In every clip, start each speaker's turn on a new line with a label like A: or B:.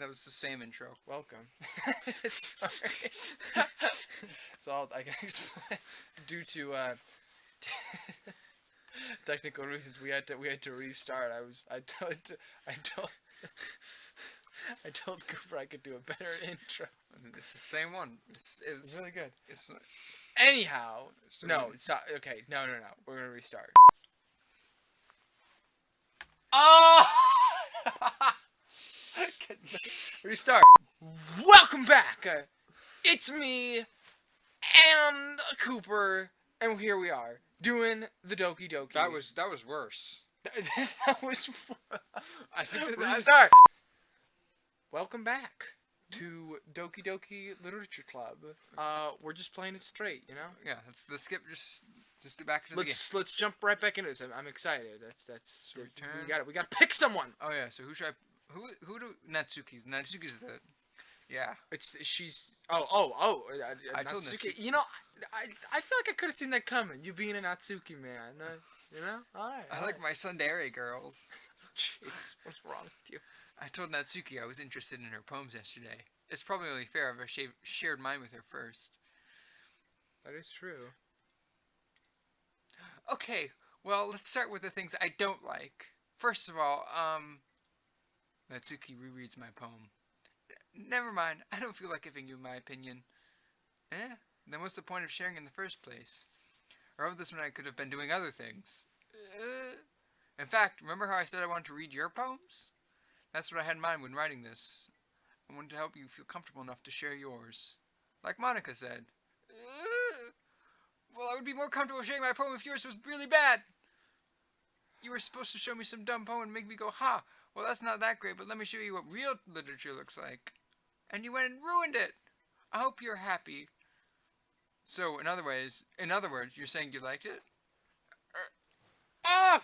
A: That was the same intro.
B: Welcome. Sorry. So I can explain. Due to technical reasons, we had to restart. I told Cooper I could do a better intro.
A: It's the same one. It's
B: really good.
A: It's
B: Anyhow,
A: so
B: no,
A: we-
B: stop. Okay, no. We're gonna restart. Oh! Restart. Welcome back. It's me and Cooper, and here we are doing the DOKI.
A: that was worse.
B: that was.
A: I think
B: Restart. Welcome back to DOKI Literature Club. We're just playing it straight, you know.
A: Yeah, let's skip just get back to the game.
B: Let's jump right back into this. I'm excited. That's
A: return.
B: we gotta pick someone.
A: Oh yeah, so who should I? Who do Natsuki's the? Yeah.
B: She's
A: I told
B: Natsuki.
A: Natsuki.
B: You know, I feel like I could have seen that coming. You being a Natsuki man, you know. All right.
A: I like my tsundere girls.
B: Jeez, what's wrong with you?
A: I told Natsuki I was interested in her poems yesterday. It's probably only fair if I shared mine with her first.
B: That is true.
A: Okay, well, let's start with the things I don't like. First of all, Natsuki rereads my poem. Never mind, I don't feel like giving you my opinion. Then what's the point of sharing in the first place? I wrote this when I could have been doing other things. In fact, remember how I said I wanted to read your poems? That's what I had in mind when writing this. I wanted to help you feel comfortable enough to share yours. Like Monica said. Well, I would be more comfortable sharing my poem if yours was really bad. You were supposed to show me some dumb poem and make me go, ha, well that's not that great, but let me show you what real literature looks like. And you went and ruined it. I hope you're happy. So, in other words, you're saying you liked it?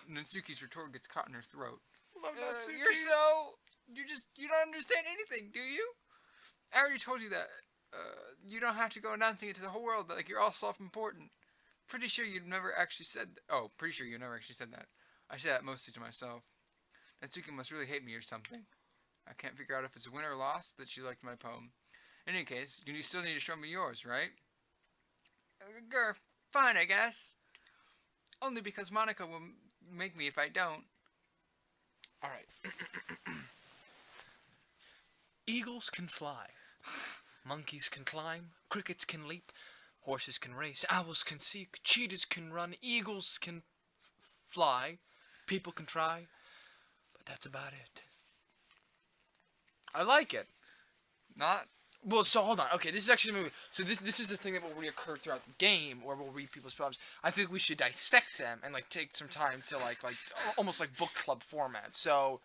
A: Natsuki's retort gets caught in her throat.
B: Love Natsuki.
A: You don't understand anything, do you? I already told you that. You don't have to go announcing it to the whole world that like you're all self-important. Pretty sure you never actually said that. I say that mostly to myself. Natsuki must really hate me or something. I can't figure out if it's a win or loss that she liked my poem. In any case, you still need to show me yours, right? Fine, I guess. Only because Monica will make me if I don't.
B: All right. Eagles can fly. Monkeys can climb. Crickets can leap. Horses can race. Owls can seek. Cheetahs can run. Eagles can fly. People can try. But that's about it. I like it.
A: Not.
B: Well, so hold on. Okay, this is actually a movie. So this is the thing that will reoccur throughout the game, where we'll read people's poems. I think we should dissect them and like take some time to like almost like book club format. So,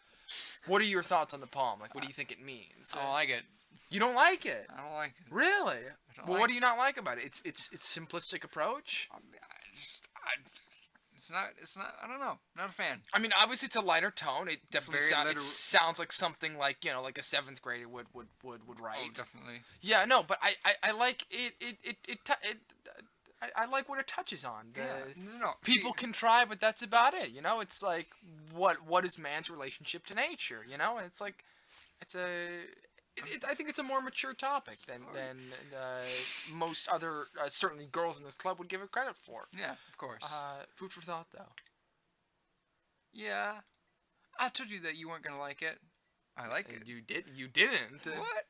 B: what are your thoughts on the poem? Like, what do you think it means?
A: I don't like it.
B: You don't like it?
A: I don't like it.
B: Really?
A: don't
B: Well,
A: like
B: what do you not like about it? It's simplistic approach.
A: It's not. I don't know. Not a fan.
B: I mean, obviously it's a lighter tone. It definitely sounds like something like like a 7th grader would write.
A: Oh, definitely.
B: Yeah, no, but I like it. I like what it touches on. People can try, but that's about it. It's like what is man's relationship to nature? It's like I think it's a more mature topic than most other certainly girls in this club would give it credit for.
A: Yeah, of course.
B: Food for thought, though.
A: Yeah, I told you that you weren't gonna like it. I like it.
B: You didn't.
A: What?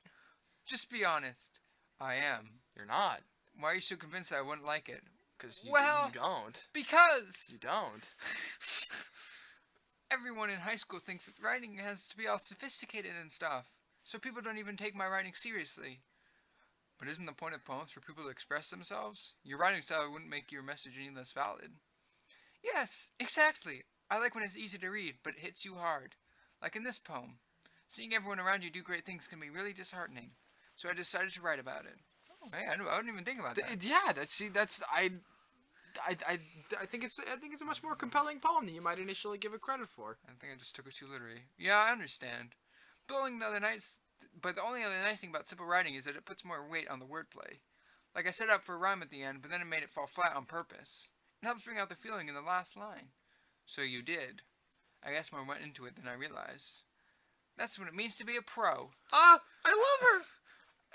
A: Just be honest. I am.
B: You're not.
A: Why are you so convinced that I wouldn't like it?
B: Because you don't.
A: Because
B: You don't.
A: everyone in high school thinks that writing has to be all sophisticated and stuff. So people don't even take my writing seriously. But isn't the point of poems for people to express themselves? Your writing style wouldn't make your message any less valid. Yes, exactly. I like when it's easy to read, but it hits you hard. Like in this poem. Seeing everyone around you do great things can be really disheartening. So I decided to write about it. Oh, hey, I didn't even think about that.
B: Yeah, I think it's a much more compelling poem than you might initially give it credit for.
A: I think I just took it too literally. Yeah, I understand. But the only other nice thing about simple writing is that it puts more weight on the wordplay. Like I set up for a rhyme at the end, but then it made it fall flat on purpose. It helps bring out the feeling in the last line. So you did. I guess more went into it than I realized. That's what it means to be a pro.
B: I love her.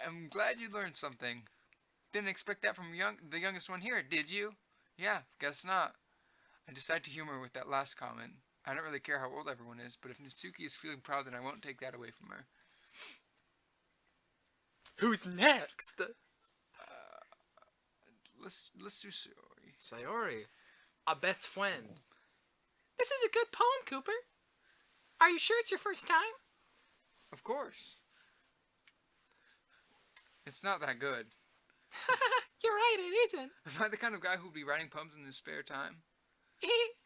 A: I'm glad you learned something. Didn't expect that from the youngest one here, did you? Yeah, guess not. I decided to humor with that last comment. I don't really care how old everyone is, but if Natsuki is feeling proud, then I won't take that away from her.
B: Who's next?
A: Let's do Sayori.
B: Sayori, a best friend. This is a good poem, Cooper. Are you sure it's your first time?
A: Of course. It's not that good.
B: You're right, it isn't.
A: Am I the kind of guy who would be writing poems in his spare time?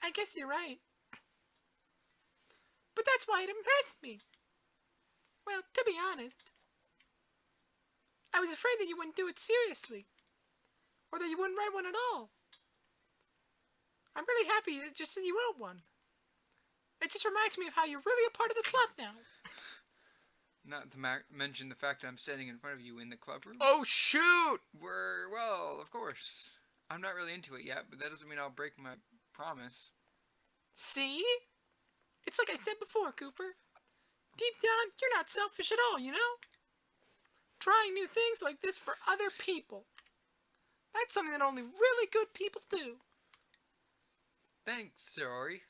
B: I guess you're right. But that's why it impressed me. Well, to be honest, I was afraid that you wouldn't do it seriously. Or that you wouldn't write one at all. I'm really happy that just that you wrote one. It just reminds me of how you're really a part of the club now.
A: Not to mention the fact that I'm standing in front of you in the club room.
B: Oh, shoot!
A: Well, of course. I'm not really into it yet, but that doesn't mean I'll break my promise.
B: See? It's like I said before, Cooper. Deep down, you're not selfish at all, you know? Trying new things like this for other people. That's something that only really good people do.
A: Thanks, Sayori.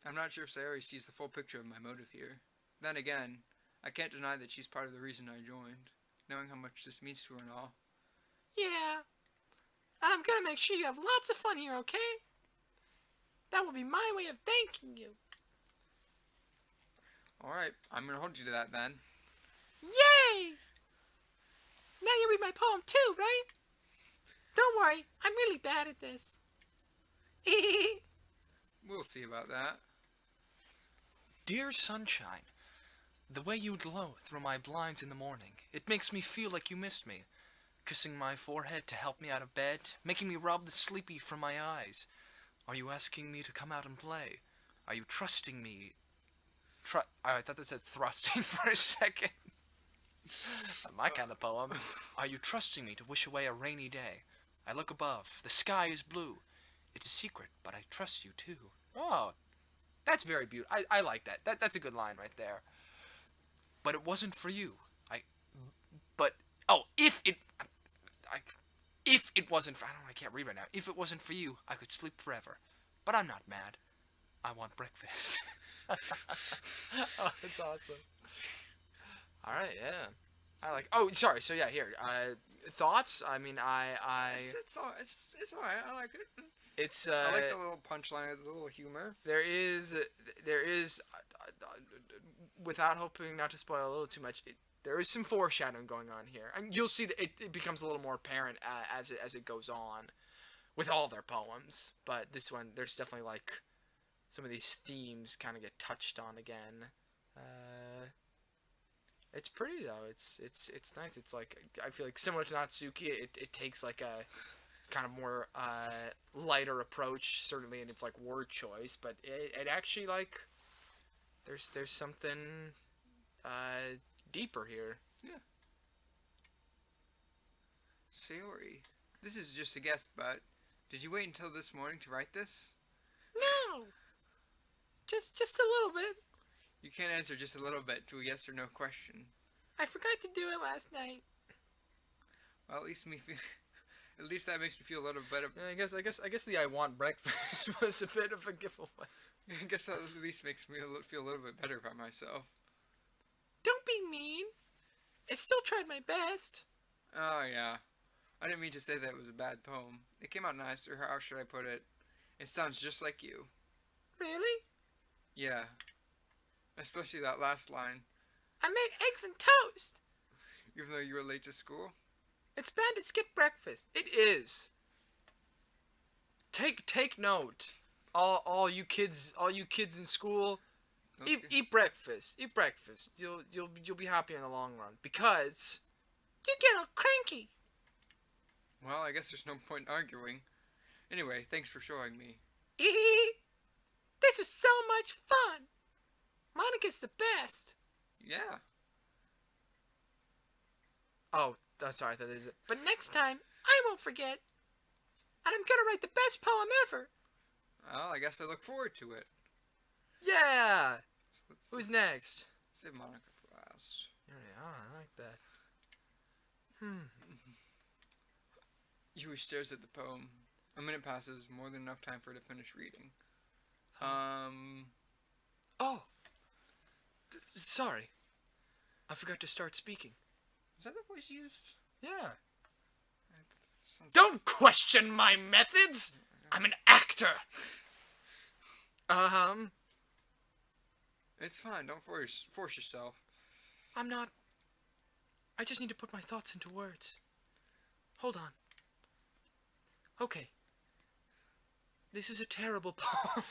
A: I'm not sure if Sayori sees the full picture of my motive here. Then again, I can't deny that she's part of the reason I joined, knowing how much this means to her and all.
B: Yeah. And I'm gonna make sure you have lots of fun here, okay? That will be my way of thanking you.
A: Alright, I'm gonna hold you to that then.
B: Yay! Now you read my poem too, right? Don't worry, I'm really bad at this.
A: We'll see about that.
B: Dear sunshine, the way you glow through my blinds in the morning, it makes me feel like you missed me. Kissing my forehead to help me out of bed, making me rub the sleepy from my eyes. Are you asking me to come out and play? Are you trusting me? I thought that said thrusting for a second. My kind of poem. Are you trusting me to wish away a rainy day? I look above. The sky is blue. It's a secret, but I trust you too. Oh, that's very beautiful. I like that. That's a good line right there. But it wasn't for you. If it wasn't for, I can't read right now. If it wasn't for you, I could sleep forever. But I'm not mad. I want breakfast. Oh, that's awesome. All right, yeah. I like. Oh, sorry. So yeah, here. Thoughts? I mean,
A: It's alright. I like it.
B: It's
A: I like the little punchline, the little humor.
B: There is, without hoping not to spoil a little too much, there is some foreshadowing going on here, and you'll see that it becomes a little more apparent as it goes on, with all their poems. But this one, there's definitely like some of these themes kind of get touched on again. It's pretty though. It's nice. It's like, I feel like similar to Natsuki, it takes like a kind of more lighter approach, certainly in its like word choice, but it actually like there's something deeper here.
A: Yeah. Sayori, this is just a guess, but did you wait until this morning to write this?
B: No, just a little bit.
A: You can't answer just a little bit to a yes or no question.
B: I forgot to do it last night.
A: Well, at least that makes me feel a little better.
B: Yeah, I guess the I want breakfast was a bit of a giveaway.
A: I guess that at least makes me feel a little bit better about myself.
B: Don't be mean. I still tried my best.
A: Oh, yeah. I didn't mean to say that it was a bad poem. It came out nice, or how should I put it? It sounds just like you.
B: Really?
A: Yeah. Especially that last line.
B: I made eggs and toast.
A: Even though you were late to school?
B: It's bad to skip breakfast. It is. Take note. All you kids in school, eat breakfast. Eat breakfast. You'll be happy in the long run, because you get all cranky.
A: Well, I guess there's no point arguing. Anyway, thanks for showing me.
B: This was so much fun. Monica's the best.
A: Yeah.
B: Oh, sorry, that is it. But next time, I won't forget. And I'm gonna write the best poem ever.
A: Well, I guess I look forward to it.
B: Yeah. Who's next?
A: Save Monica for last.
B: Yeah, I like that.
A: Yuri stares at the poem. A minute passes, more than enough time for her to finish reading.
B: Oh! Sorry. I forgot to start speaking.
A: Is that the voice you used?
B: Yeah.
A: Sounds
B: Don't question my methods! I'm an actor!
A: It's fine, don't force yourself.
B: I'm not... I just need to put my thoughts into words. Hold on. Okay. This is a terrible poem.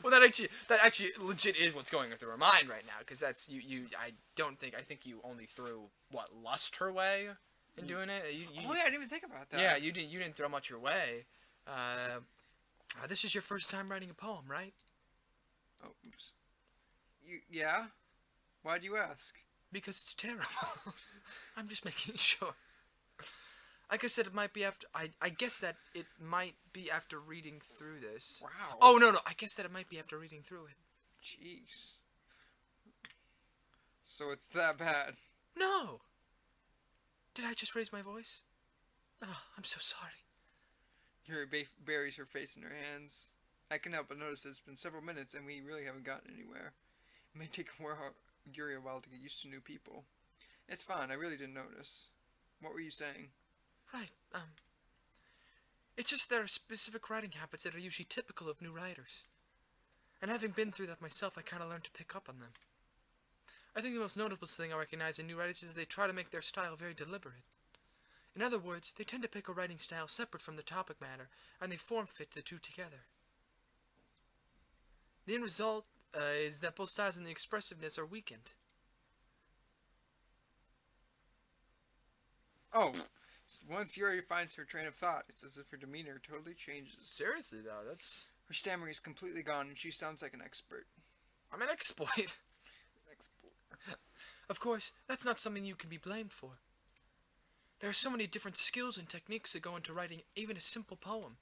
B: Well, that actually legit is what's going through her mind right now, because that's I think you only threw lust her way in doing it.
A: Oh yeah, I didn't even think about that.
B: Yeah, you didn't throw much your way. This is your first time writing a poem, right?
A: Oh, oops. Yeah? Why'd you ask?
B: Because it's terrible. I'm just making sure. Like I said, it might be after. I guess that it might be after reading through this.
A: Wow.
B: Oh no! I guess that it might be after reading through it.
A: Jeez. So it's that bad?
B: No. Did I just raise my voice? Oh, I'm so sorry.
A: Yuri buries her face in her hands. I can help but notice that it's been several minutes and we really haven't gotten anywhere. It may take Yuri a while to get used to new people. It's fine. I really didn't notice. What were you saying?
B: Right, it's just there are specific writing habits that are usually typical of new writers. And having been through that myself, I kind of learned to pick up on them. I think the most notable thing I recognize in new writers is that they try to make their style very deliberate. In other words, they tend to pick a writing style separate from the topic matter, and they form-fit the two together. The end result is that both styles and the expressiveness are weakened.
A: Oh, once Yuri finds her train of thought, it's as if her demeanor totally changes.
B: Seriously, though, that's...
A: Her stammering is completely gone, and she sounds like an expert.
B: I'm an exploit. Of course, that's not something you can be blamed for. There are so many different skills and techniques that go into writing even a simple poem.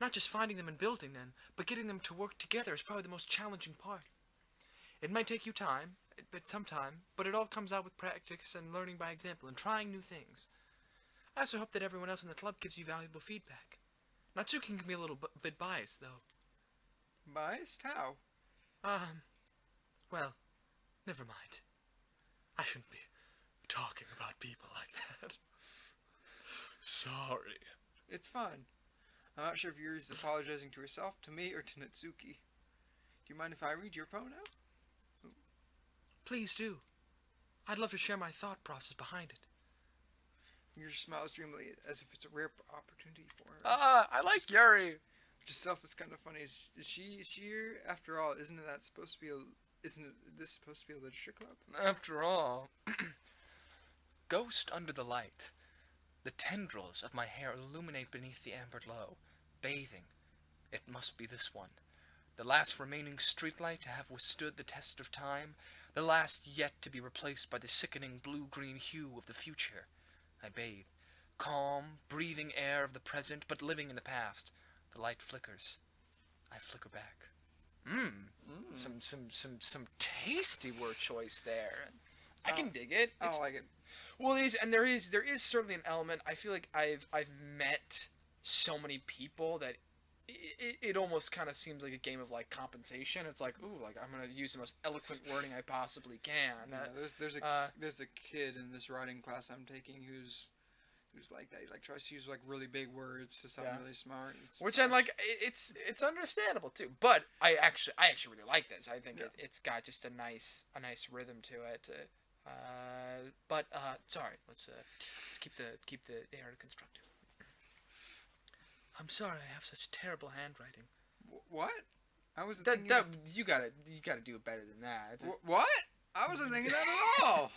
B: Not just finding them and building them, but getting them to work together is probably the most challenging part. It might take you some time, but it all comes out with practice and learning by example and trying new things. I also hope that everyone else in the club gives you valuable feedback. Natsuki can be a little bit biased, though.
A: Biased? How?
B: Well, never mind. I shouldn't be talking about people like that. Sorry.
A: It's fine. I'm not sure if Yuri's apologizing to herself, to me, or to Natsuki. Do you mind if I read your poem now?
B: Please do. I'd love to share my thought process behind it.
A: Yuri smiles dreamily, as if it's a rare opportunity for her.
B: I like Yuri.
A: Which itself is kind of funny. Is she here? After all, isn't this supposed to be a literature club?
B: After all. Ghost under the light. The tendrils of my hair illuminate beneath the amber glow. Bathing. It must be this one. The last remaining streetlight to have withstood the test of time. The last yet to be replaced by the sickening blue-green hue of the future. I bathe. Calm, breathing air of the present, but living in the past. The light flickers. I flicker back. Some tasty word choice there. I can dig it.
A: I don't like it.
B: Well, it is, and there is certainly an element. I feel like I've met so many people that it almost kind of seems like a game of like compensation. It's like, ooh, like I'm gonna use the most eloquent wording I possibly can.
A: Yeah, there's a kid in this writing class I'm taking who's like that. He like tries to use like really big words to sound really smart.
B: Which I'm like, it's understandable too. But I actually really like this. I think it's got just a nice rhythm to it. Sorry, let's keep the narrative constructive. I'm sorry I have such terrible handwriting.
A: What? I wasn't
B: that
A: thinking
B: you gotta do it better than that.
A: What? I wasn't thinking that at all.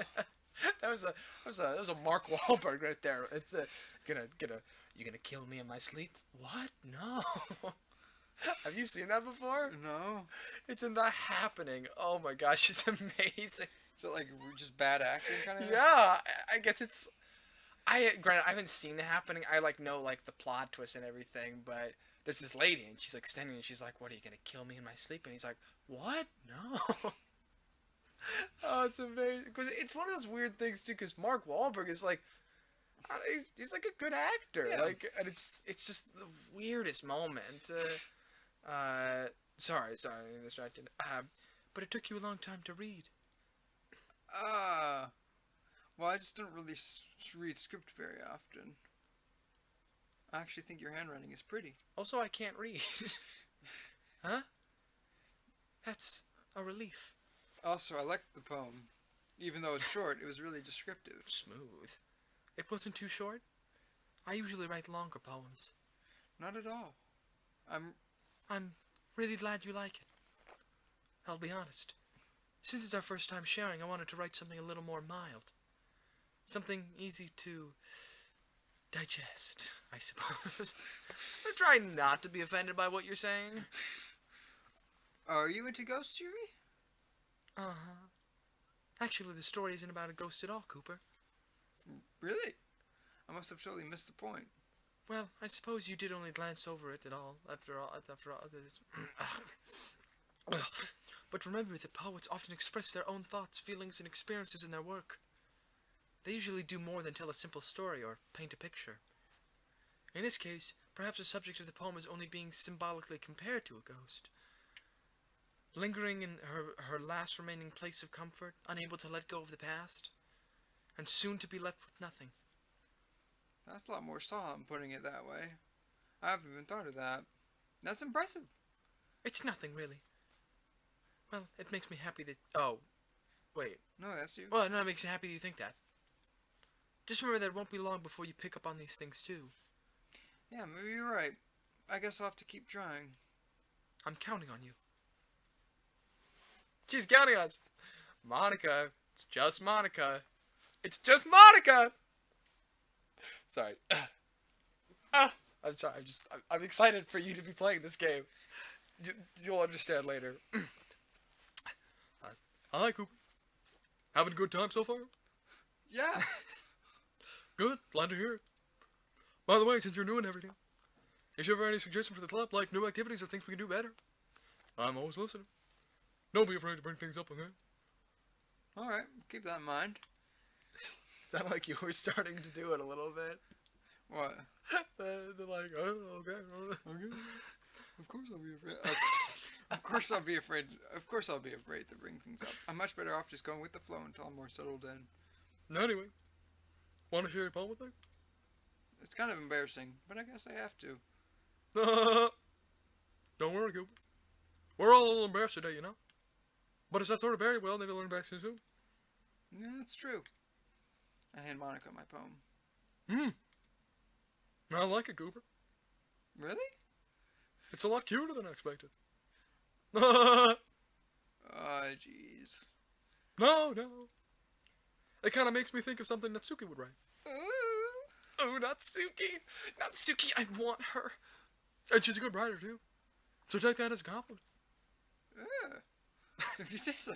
B: that was a Mark Wahlberg right there. It's you gonna kill me in my sleep? What? No. Have you seen that before?
A: No.
B: It's in The Happening. Oh my gosh, it's amazing.
A: Is it like just bad acting kind of?
B: Yeah, I guess it's. Granted, I haven't seen The Happening. I know the plot twist and everything, but there's this lady, and she's like standing, and she's like, "What, are you gonna kill me in my sleep?" And he's like, "What? No." Oh, it's amazing because it's one of those weird things too. Because Mark Wahlberg is like, I don't know, he's like a good actor.
A: Yeah.
B: Like, and it's just the weirdest moment. Sorry, I'm distracted. But it took you a long time to read.
A: Well, I just don't really read script very often. I actually think your handwriting is pretty.
B: Also, I can't read. Huh? That's a relief.
A: Also, I liked the poem. Even though it's short, it was really descriptive.
B: Smooth. It wasn't too short. I usually write longer poems.
A: Not at all.
B: I'm really glad you like it. I'll be honest. Since it's our first time sharing, I wanted to write something a little more mild. Something easy to digest, I suppose. I'm trying not to be offended by what you're saying.
A: Are you into ghost theory?
B: Uh-huh. Actually, the story isn't about a ghost at all, Cooper.
A: Really? I must have totally missed the point.
B: Well, I suppose you did only glance over it at all, after all this. But remember that poets often express their own thoughts, feelings, and experiences in their work. They usually do more than tell a simple story or paint a picture. In this case, perhaps the subject of the poem is only being symbolically compared to a ghost. Lingering in her last remaining place of comfort, unable to let go of the past, and soon to be left with nothing.
A: That's a lot more solemn, putting it that way. I haven't even thought of that. That's impressive.
B: It's nothing, really. Well, it makes me happy that... Oh, wait.
A: No, that's you.
B: Well, no, it makes me happy that you think that. Just remember that it won't be long before you pick up on these things, too.
A: Yeah, maybe you're right. I guess I'll have to keep trying.
B: I'm counting on you. She's counting on us. Monica. It's just Monica. It's just Monica! Sorry. I'm sorry. I'm excited for you to be playing this game. You'll understand later. Hi, Cooper. Having a good time so far?
A: Yeah.
B: Good. Glad to hear it. By the way, since you're new and everything, if you ever have any suggestions for the club, like new activities or things we can do better, I'm always listening. Don't be afraid to bring things up, okay?
A: Alright, keep that in mind.
B: Sound like you were starting to do it a little bit.
A: What?
B: They're like, oh, okay.
A: Okay. Of course I'll be afraid. Of course I'll be afraid. Of course I'll be afraid to bring things up. I'm much better off just going with the flow until I'm more settled in.
B: Anyway, want to share your poem with me?
A: It's kind of embarrassing, but I guess I have to.
B: Don't worry, Cooper. We're all a little embarrassed today, you know? But it's that sort of berry, well, maybe learn back soon.
A: Yeah, that's true. I hand Monica my poem.
B: I like it, Cooper.
A: Really?
B: It's a lot cuter than I expected.
A: Oh, jeez.
B: No. It kind of makes me think of something that Suki would write. Oh, not Suki. Not Suki. I want her. And she's a good writer, too. So take that as a compliment.
A: If you say so.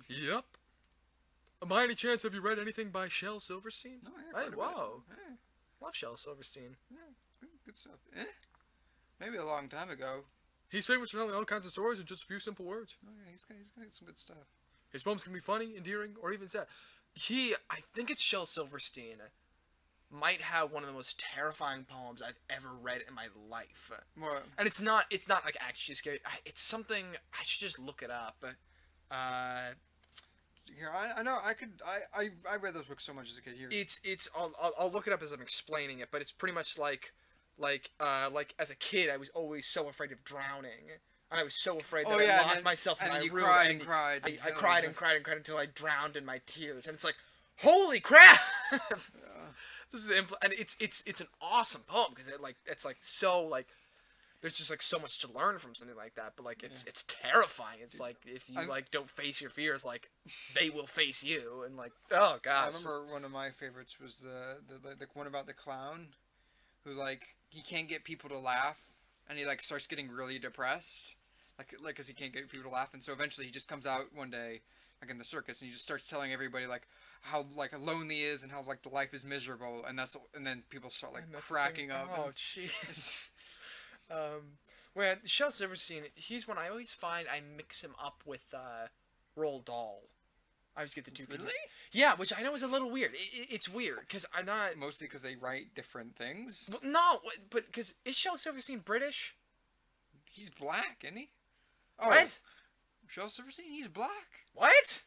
B: Yep. By any chance, have you read anything by Shel Silverstein?
A: No, yeah,
B: Whoa.
A: Hey,
B: Love Shel Silverstein.
A: yeah, good stuff. Maybe a long time ago.
B: He's famous for telling all kinds of stories in just a few simple words.
A: Oh yeah, he's got some good stuff.
B: His poems can be funny, endearing, or even sad. I think it's Shel Silverstein, might have one of the most terrifying poems I've ever read in my life.
A: What?
B: And it's not like actually scary. It's something, I should just look it up.
A: Here, I know, I read those books so much as a kid. Here.
B: I'll look it up as I'm explaining it, but it's pretty much like as a kid, I was always so afraid of drowning. And I was so afraid that I locked myself in my room.
A: And cried.
B: I cried until I drowned in my tears. And it's like, holy crap! This is and it's an awesome poem because it's so there's just so much to learn from something like that. But it's terrifying. It's like if you don't face your fears, they will face you. And oh gosh.
A: I remember one of my favorites was the one about the clown, who he can't get people to laugh, and he starts getting really depressed, because he can't get people to laugh, and so eventually he just comes out one day, in the circus, and he just starts telling everybody how like lonely he is and how like the life is miserable, and then people start like
B: And that's the
A: cracking
B: thing.
A: up.
B: Oh,
A: And,
B: jeez. Well, Shel Silverstein, he's one I always find I mix him up with Roald Dahl. I always get the two.
A: Really?
B: confused. Yeah, which I know is a little weird. It's weird because I'm not.
A: Mostly because they write different things.
B: Well, no, but because is Shel Silverstein British?
A: He's black, isn't he? Oh,
B: What?
A: Shel Silverstein, he's black.
B: What?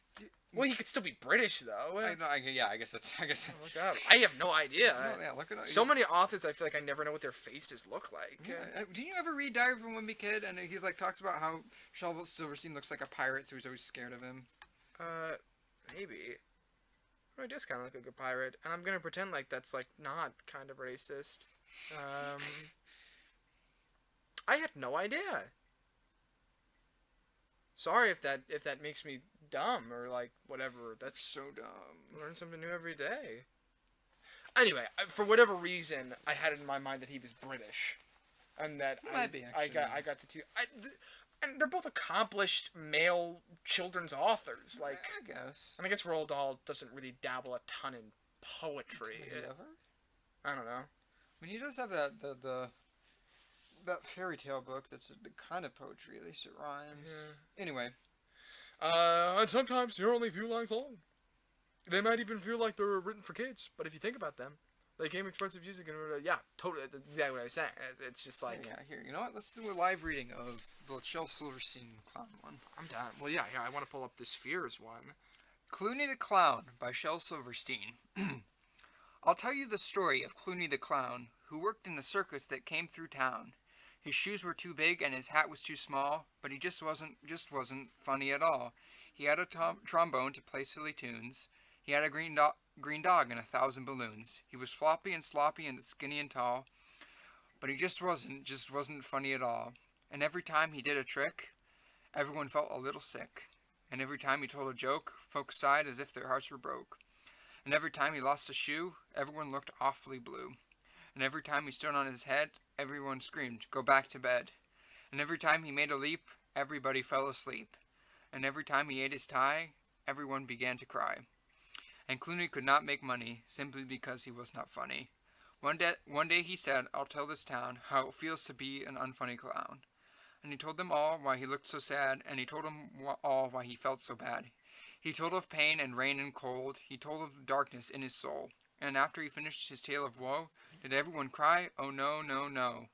B: Well, he could still be British though.
A: I guess that's.
B: Look up. I have no idea.
A: No, yeah, look it up.
B: So many authors, I feel like I never know what their faces look like.
A: Yeah, didn't you ever read Diary of a Wimpy Kid? And he's like talks about how Shel Silverstein looks like a pirate, so he's always scared of him.
B: Maybe. Well, he does kind of look like a pirate, and I'm gonna pretend like that's like not kind of racist. I had no idea. Sorry if that makes me dumb or like whatever. That's
A: So dumb.
B: learn something new every day. Anyway, for whatever reason, I had it in my mind that he was British, and that
A: Might be,
B: I
A: actually.
B: got the two. And they're both accomplished male children's authors. Like,
A: I guess.
B: and I guess Roald Dahl doesn't really dabble a ton in poetry.
A: Has he ever?
B: I don't know.
A: I mean, he does have that fairy tale book that's the kind of poetry. At least it rhymes.
B: Yeah.
A: Anyway.
B: And sometimes they're only a few lines long. They might even feel like they're written for kids, but if you think about them, they came expensive music and yeah, totally. That's exactly what I was saying. It's just like
A: Yeah, here. You know what? Let's do a live reading of the Shel Silverstein clown one.
B: I'm down. Well, yeah, I want to pull up this Fears one.
A: Clooney the Clown by Shel Silverstein. I'll tell you the story of Clooney the Clown, who worked in a circus that came through town. His shoes were too big and his hat was too small, but he just wasn't funny at all. He had a trombone to play silly tunes. He had a green dog and 1,000 balloons. He was floppy and sloppy and skinny and tall, but he just wasn't funny at all. And every time he did a trick, everyone felt a little sick. And every time he told a joke, folks sighed as if their hearts were broke. And every time he lost a shoe, everyone looked awfully blue. And every time he stood on his head, everyone screamed, "Go back to bed." And every time he made a leap, everybody fell asleep. And every time he ate his tie, everyone began to cry. And Clooney could not make money, simply because he was not funny. One day he said, "I'll tell this town how it feels to be an unfunny clown." And he told them all why he looked so sad, and he told them all why he felt so bad. He told of pain and rain and cold. He told of darkness in his soul. And after he finished his tale of woe, did everyone cry? Oh no, no, no.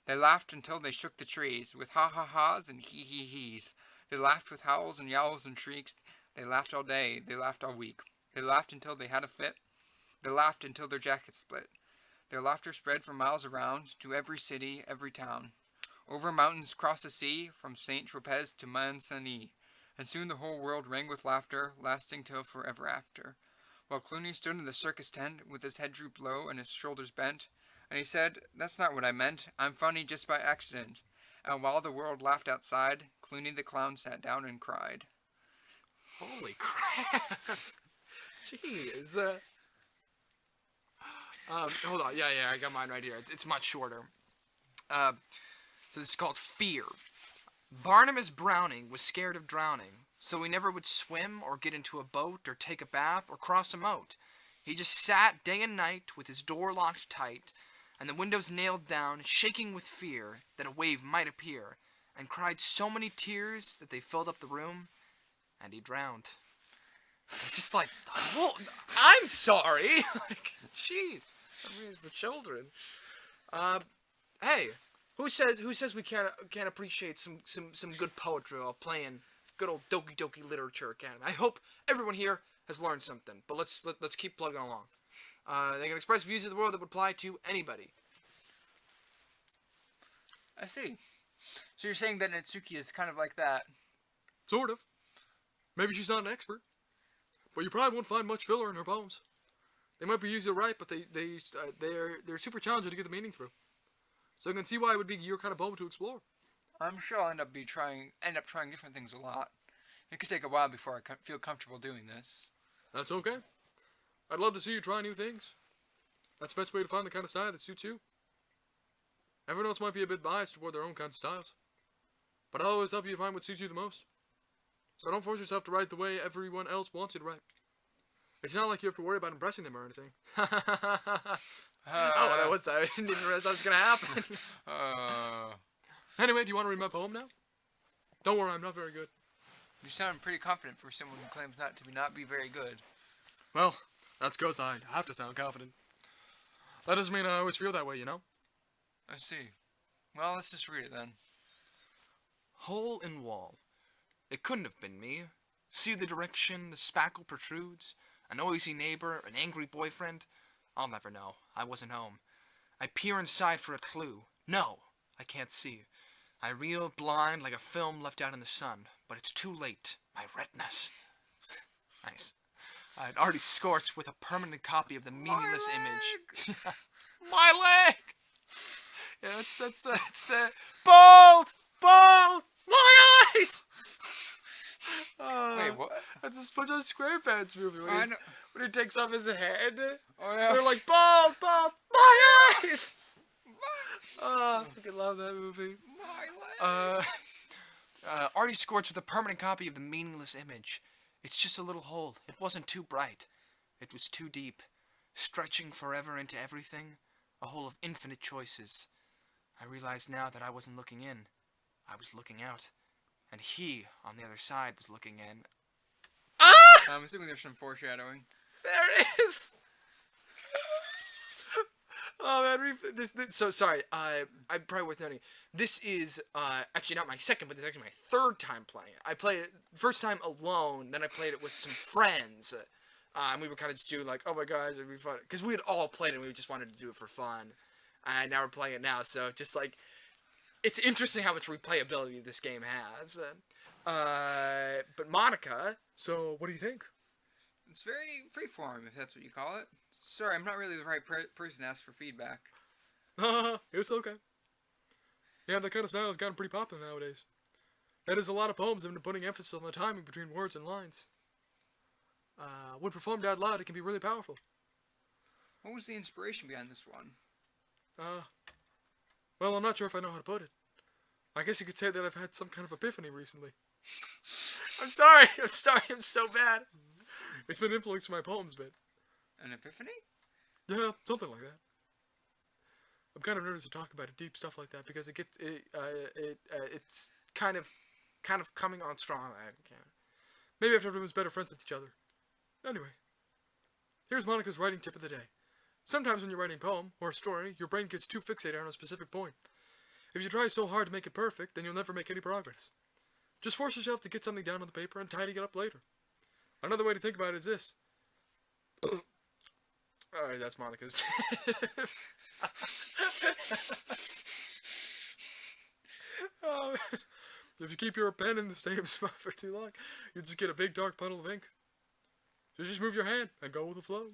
A: They laughed until they shook the trees, with ha-ha-has and he-he-he's. They laughed with howls and yowls and shrieks. They laughed all day. They laughed all week. They laughed until they had a fit. They laughed until their jackets split. Their laughter spread for miles around, to every city, every town. Over mountains, across the sea, from Saint Tropez to Manzanillo. And soon the whole world rang with laughter, lasting till forever after. While Clooney stood in the circus tent, with his head drooped low and his shoulders bent, and he said, "That's not what I meant. I'm funny just by accident." And while the world laughed outside, Clooney the Clown sat down and cried.
B: Holy crap! Jeez. Hold on. Yeah, I got mine right here. It's much shorter. So this is called Fear. Barnabas Browning was scared of drowning, so he never would swim or get into a boat or take a bath or cross a moat. He just sat day and night with his door locked tight and the windows nailed down, shaking with fear that a wave might appear, and cried so many tears that they filled up the room, and he drowned. It's just like, well, I'm sorry. Like, jeez, that means for children. Hey, who says we can't appreciate some good poetry while playing good old Doki Literature Academy? I hope everyone here has learned something. But let's keep plugging along. They can express views of the world that would apply to anybody.
A: I see. So you're saying that Natsuki is kind of like that?
B: Sort of. Maybe she's not an expert, but you probably won't find much filler in her poems. They might be easy to write, but they're super challenging to get the meaning through. So you can see why it would be your kind of poem to explore.
A: I'm sure I'll end up trying different things a lot. It could take a while before I feel comfortable doing this.
B: That's okay. I'd love to see you try new things. That's the best way to find the kind of style that suits you. Everyone else might be a bit biased toward their own kind of styles, but I'll always help you find what suits you the most. So don't force yourself to write the way everyone else wants you to write.
C: It's not like you have to worry about impressing them or anything. Oh, I didn't even realize that was gonna happen. Anyway, do you want to read my poem now? Don't worry, I'm not very good.
A: You sound pretty confident for someone who claims not be very good.
C: Well, that's because I have to sound confident. That doesn't mean I always feel that way, you know?
A: I see. Well, let's just read it then.
B: Hole in wall. It couldn't have been me. See the direction the spackle protrudes? A noisy neighbor, an angry boyfriend? I'll never know. I wasn't home. I peer inside for a clue. No, I can't see. I reel blind like a film left out in the sun, but it's too late. My retinas. Nice. I'd already scorched with a permanent copy of the meaningless image. My leg! Yeah, that's the... Bald! My eyes!
A: Wait, what?
C: That's a SpongeBob SquarePants movie
A: Oh, I know.
C: when he takes off his head.
A: Oh, yeah.
C: They're like, bald, my eyes! I fucking love that movie.
A: My leg.
B: Already scorched with a permanent copy of the meaningless image. It's just a little hole. It wasn't too bright. It was too deep. Stretching forever into everything. A hole of infinite choices. I realized now that I wasn't looking in. I was looking out. And he, on the other side, was looking in.
A: I'm assuming there's some foreshadowing.
C: There it is! Oh man, so sorry. I'm probably worth noting. This is actually not my second, but this is actually my third time playing it. I played it first time alone, then I played it with some friends, and we were kind of just doing like, oh my gosh, it'd be fun, because we had all played it. and We just wanted to do it for fun, and now we're playing it now. So just like, it's interesting how much replayability this game has. But Monica, so what do you think?
A: It's very freeform, if that's what you call it. Sorry, I'm not really the right person to ask for feedback.
C: It's okay. Yeah, that kind of style has gotten pretty popular nowadays. That is, a lot of poems have been putting emphasis on the timing between words and lines. When performed out loud, it can be really powerful.
A: What was the inspiration behind this one?
C: Well, I'm not sure if I know how to put it. I guess you could say that I've had some kind of epiphany recently. I'm sorry, I'm so bad. It's been influencing my poems a bit.
A: An epiphany?
C: Yeah, something like that. I'm kind of nervous to talk about it, deep stuff like that, because it's kind of coming on strong. Maybe after everyone's better friends with each other. Anyway, here's Monica's writing tip of the day. Sometimes when you're writing a poem or a story, your brain gets too fixated on a specific point. If you try so hard to make it perfect, then you'll never make any progress. Just force yourself to get something down on the paper and tidy it up later. Another way to think about it is this. Alright, that's Monica's. Oh, man. If you keep your pen in the same spot for too long, you just get a big dark puddle of ink. So just move your hand and go with the flow.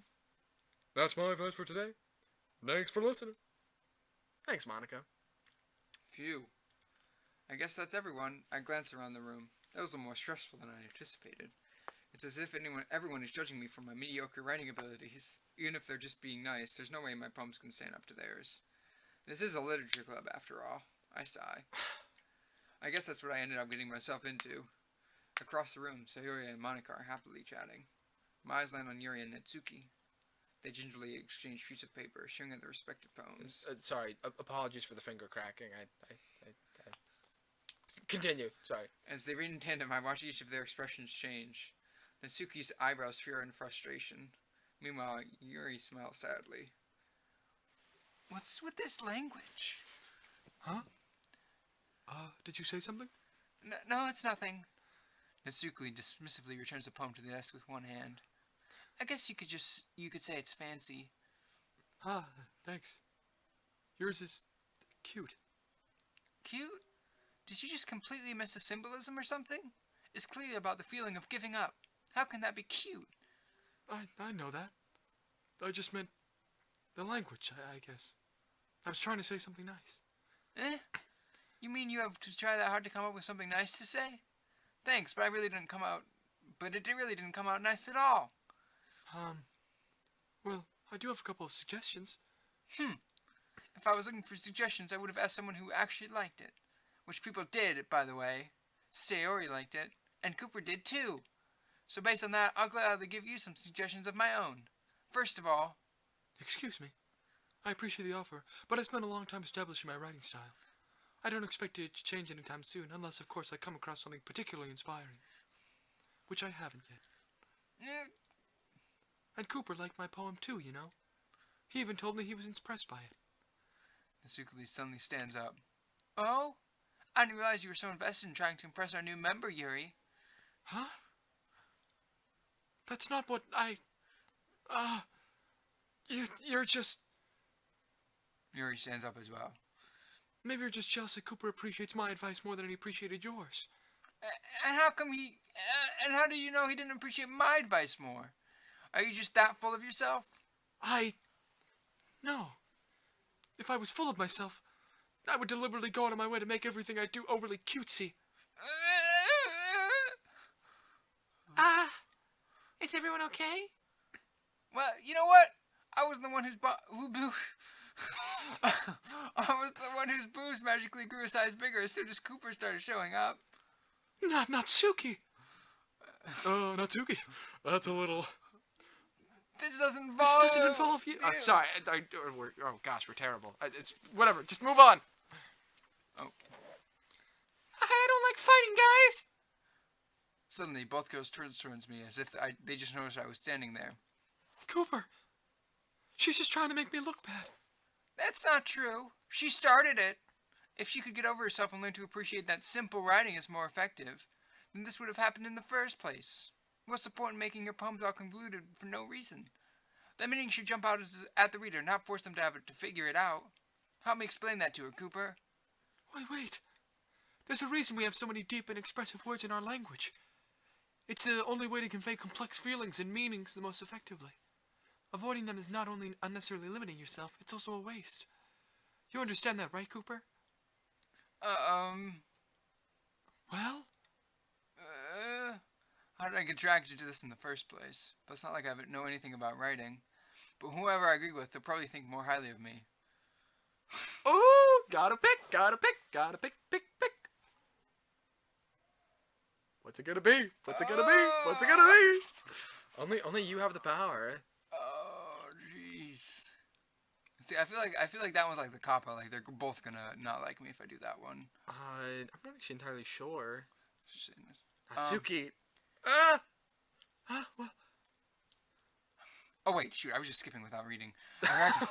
C: That's my advice for today. Thanks for listening. Thanks, Monica.
A: Phew. I guess that's everyone. I glanced around the room. That was a little more stressful than I anticipated. It's as if everyone is judging me for my mediocre writing abilities. Even if they're just being nice, there's no way my poems can stand up to theirs. This is a literature club, after all. I sigh. I guess that's what I ended up getting myself into. Across the room, Sayori and Monica are happily chatting. My eyes land on Yuri and Netsuki. They gingerly exchange sheets of paper, showing their respective poems.
C: Sorry, apologies for the finger cracking. Continue, sorry.
A: As they read in tandem, I watch each of their expressions change. Natsuki's eyebrows fear and frustration. Meanwhile, Yuri smiles sadly. What's with this language?
C: Huh? Did you say something?
A: No, it's nothing. Natsuki dismissively returns the poem to the desk with one hand. I guess you could say it's fancy.
C: Thanks. Yours is cute.
A: Cute? Did you just completely miss the symbolism or something? It's clearly about the feeling of giving up. How can that be cute?
C: I know that. I just meant the language, I guess. I was trying to say something nice.
A: You mean you have to try that hard to come up with something nice to say? Thanks, but it really didn't come out nice at all.
C: Well, I do have a couple of suggestions.
A: If I was looking for suggestions, I would have asked someone who actually liked it. Which people did, by the way. Sayori liked it, and Cooper did too. So based on that, I'll gladly give you some suggestions of my own. First of all,
C: Excuse me. I appreciate the offer, but I spent a long time establishing my writing style. I don't expect it to change anytime soon, unless, of course, I come across something particularly inspiring. Which I haven't yet.
A: eh,
C: And Cooper liked my poem too, you know. He even told me he was impressed by it.
A: Natsuki suddenly stands up. Oh? I didn't realize you were so invested in trying to impress our new member, Yuri.
C: Huh? That's not what you're just...
A: Yuri stands up as well.
C: Maybe you're just jealous that Cooper appreciates my advice more than he appreciated yours.
A: And how come and how do you know he didn't appreciate my advice more? Are you just that full of yourself?
C: No. If I was full of myself, I would deliberately go out of my way to make everything I do overly cutesy. Is everyone okay?
A: Well, you know what? I was the one whose boobs magically grew a size bigger as soon as Cooper started showing up.
C: Natsuki. Natsuki. That's a little...
A: This doesn't involve...
C: This doesn't involve you. Sorry. Oh, gosh, we're terrible. It's whatever. Just move on.
A: Oh.
C: I don't like fighting, guys.
A: Suddenly, both girls turned towards me as if they just noticed I was standing there.
C: Cooper. She's just trying to make me look bad.
A: That's not true. She started it. If she could get over herself and learn to appreciate that simple writing is more effective, then this would have happened in the first place. What's the point in making your poems all convoluted for no reason? That meaning should jump out at the reader, not force them to figure it out. Help me explain that to her, Cooper.
C: Wait. There's a reason we have so many deep and expressive words in our language. It's the only way to convey complex feelings and meanings the most effectively. Avoiding them is not only unnecessarily limiting yourself, it's also a waste. You understand that, right, Cooper? Well?
A: How did I get dragged into this in the first place? But it's not like I know anything about writing. But whoever I agree with, they'll probably think more highly of me.
C: Oh, gotta pick. What's it gonna be? Only you have the power.
A: Oh, jeez. See, I feel like that one's like the cop-out. Like they're both gonna not like me if I do that one.
C: I'm not actually entirely sure.
A: It's just saying this.
C: Natsuki. Well.
A: Oh wait, shoot! I was just skipping without reading. I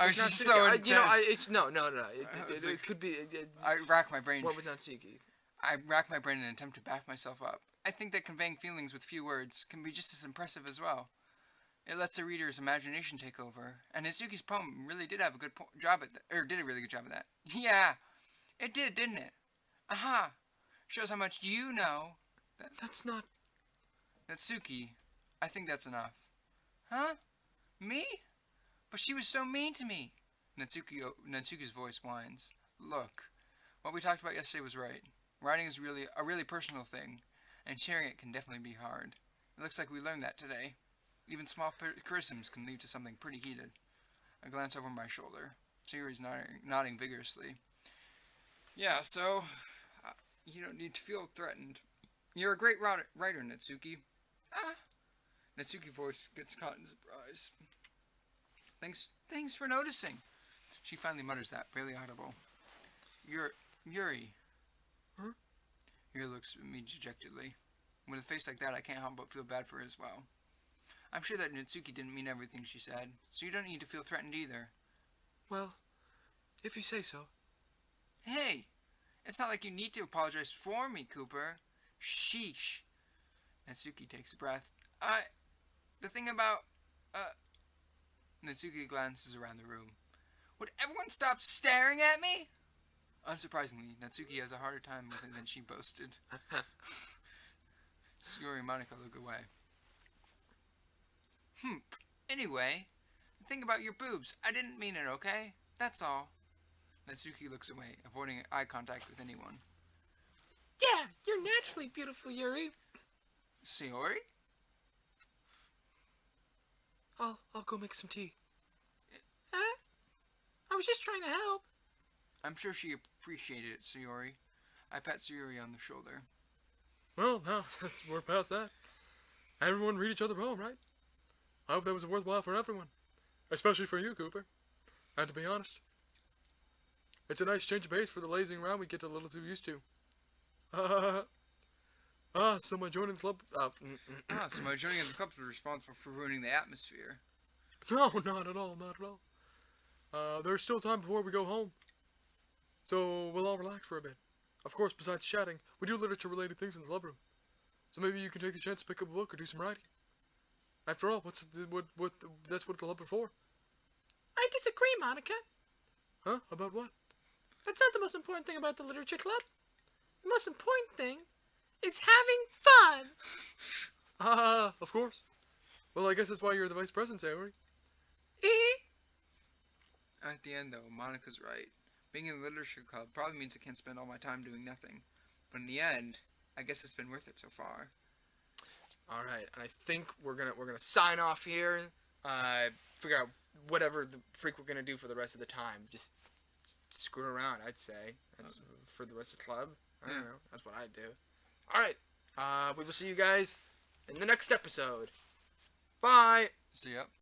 A: was just so intense.
C: No. It could be.
A: I rack my brain.
C: What with Natsuki?
A: I rack my brain in an attempt to back myself up. I think that conveying feelings with few words can be just as impressive as well. It lets the reader's imagination take over, and Natsuki's poem really did have a good job at that, or did a really good job of that. Yeah, it did, didn't it? Aha! Shows how much you know.
C: That's not...
A: Natsuki, I think that's enough. Huh? Me? But she was so mean to me. Natsuki's voice whines. Look, what we talked about yesterday was right. Writing is a really personal thing, and sharing it can definitely be hard. It looks like we learned that today. Even small criticisms can lead to something pretty heated. I glance over my shoulder. Sayori's nodding vigorously. Yeah, so... you don't need to feel threatened. You're a great writer, Natsuki. Natsuki's voice gets caught in surprise. Thanks for noticing. She finally mutters that, barely audible. Yuri.
C: Huh?
A: Yuri looks at me dejectedly. With a face like that, I can't help but feel bad for her as well. I'm sure that Natsuki didn't mean everything she said, so you don't need to feel threatened either.
C: Well, if you say so.
A: Hey! It's not like you need to apologize for me, Cooper. Sheesh. Natsuki takes a breath. The thing about, Natsuki glances around the room. Would everyone stop staring at me? Unsurprisingly, Natsuki has a harder time with it than she boasted. Sayori and Monica look away. Anyway, the thing about your boobs, I didn't mean it, okay? That's all. Natsuki looks away, avoiding eye contact with anyone.
C: Yeah, you're naturally beautiful, Yuri.
A: Sayori?
C: I'll go make some tea. Huh? I was just trying to help.
A: I'm sure she appreciated it, Sayori. I pat Sayori on the shoulder.
C: Well, now we're past that. Everyone read each other poem, right? I hope that was worthwhile for everyone, especially for you, Cooper. And to be honest, it's a nice change of pace for the lazing around we get a little too used to. So my joining the club.
A: So my joining in the club was responsible for ruining the atmosphere.
C: No, not at all, not at all. There's still time before we go home, so we'll all relax for a bit. Of course, besides chatting, we do literature-related things in the club room. So maybe you can take the chance to pick up a book or do some writing. After all, that's what the club are for.
B: I disagree, Monica.
C: Huh? About what?
B: That's not the most important thing about the literature club. The most important thing is having fun.
C: Of course. Well, I guess that's why you're the vice president, Avery.
A: At the end, though, Monica's right. Being in the literature club probably means I can't spend all my time doing nothing. But in the end, I guess it's been worth it so far.
C: All right, and I think we're gonna sign off here. Figure out whatever the freak we're gonna do for the rest of the time. Just screw around, I'd say. That's for the rest of the club. I don't know. That's what I'd do. All right. We will see you guys in the next episode. Bye.
A: So, yep.